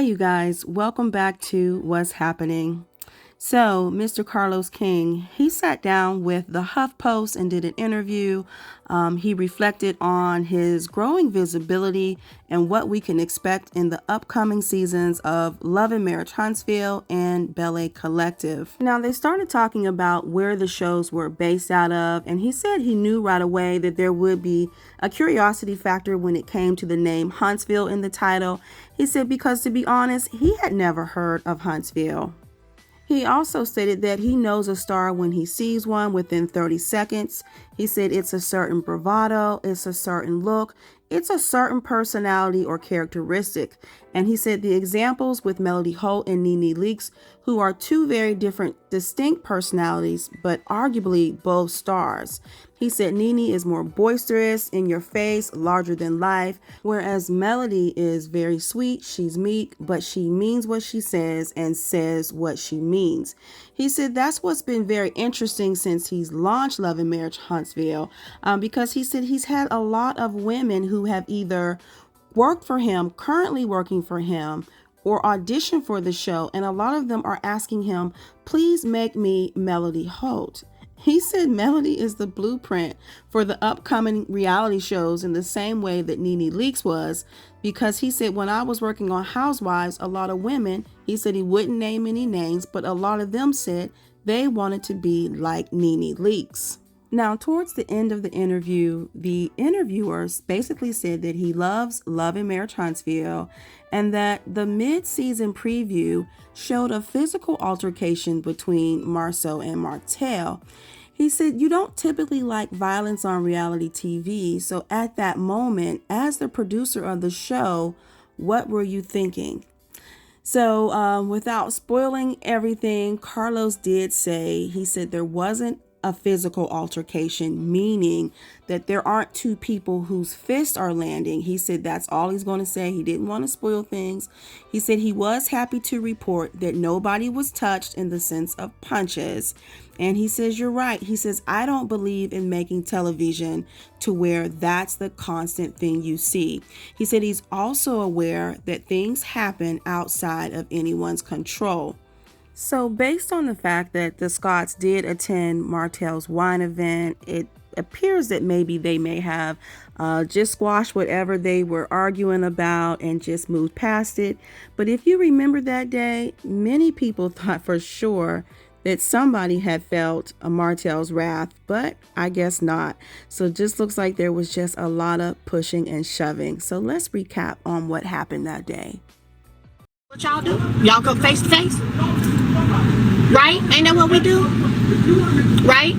you guys, welcome back to What's Happening. So Mr. Carlos King, he sat down with the HuffPost and did an interview. He reflected on his growing visibility and what we can expect in the upcoming seasons of Love and Marriage Huntsville and Ballet Collective. Now, they started talking about where the shows were based out of, and he said he knew right away that there would be a curiosity factor when it came to the name Huntsville in the title. He said because, to be honest, he had never heard of Huntsville. He also stated that he knows a star when he sees one within 30 seconds. He said it's a certain bravado, it's a certain look, it's a certain personality or characteristic. And he said the examples with Melody Holt and Nene Leakes, who are two very different, distinct personalities, but arguably both stars. He said Nene is more boisterous, in your face, larger than life, whereas Melody is very sweet, she's meek, but she means what she says and says what she means. He said that's what's been very interesting since he's launched Love and Marriage Huntsville, because he said he's had a lot of women who have either worked for him, currently working for him, or auditioned for the show, and a lot of them are asking him, please make me Melody Holt. He said Melody is the blueprint for the upcoming reality shows in the same way that Nene Leakes was, because he said when I was working on Housewives, a lot of women, he said he wouldn't name any names, but a lot of them said they wanted to be like Nene Leakes. Now, towards the end of the interview, the interviewers basically said that he loves Love and Marriage Huntsville and that the mid-season preview showed a physical altercation between Marceau and Martell. He said, you don't typically like violence on reality TV, so at that moment, as the producer of the show, what were you thinking? So without spoiling everything, Carlos did say, he said there wasn't a physical altercation, meaning that there aren't two people whose fists are landing. He said that's all he's going to say. He didn't want to spoil things. He said he was happy to report that nobody was touched in the sense of punches. And he says, you're right. He says, I don't believe in making television to where that's the constant thing you see. He said he's also aware that things happen outside of anyone's control. So based on the fact that the Scotts did attend Martell's wine event, it appears that maybe they may have just squashed whatever they were arguing about and just moved past it. But if you remember that day, many people thought for sure that somebody had felt a Martell's wrath, but I guess not. So it just looks like there was just a lot of pushing and shoving. So let's recap on what happened that day. What y'all do? Y'all go face to face? Right? Ain't that what we do? Right?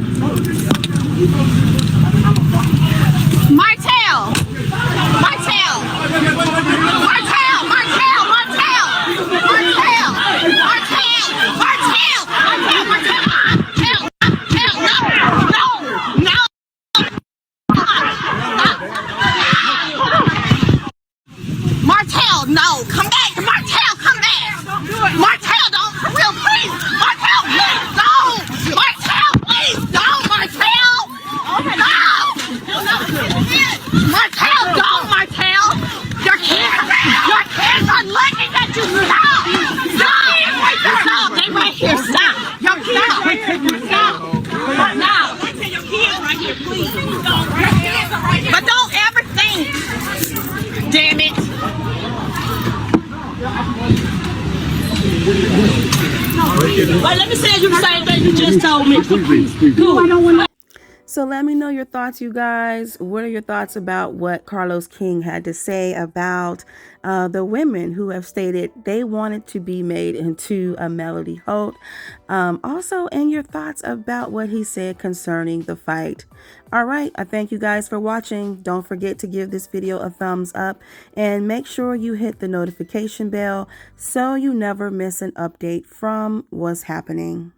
Martell! Martell! Martell! Martell! Martell! Martell! Martell! Martell! Martell! Martell! Martell! No! No! Martell, no! Come back! Martell, come back! Martell, don't! For real, please! Martell, please, don't! Martell, please, don't! Martell! No! Martell, don't, Martell! Your kids are looking at you! Stop! Stop! Stop! They right here, stop! Your kids right here, stop! Now! Your kids right here, please! But don't ever think! Damn it! But let me say you the same thing you just told me. Cool. I don't want to. So let me know your thoughts, you guys. What are your thoughts about what Carlos King had to say about the women who have stated they wanted to be made into a Melody Holt? Also, and your thoughts about what he said concerning the fight. All right, I thank you guys for watching. Don't forget to give this video a thumbs up and make sure you hit the notification bell so you never miss an update from What's Happening.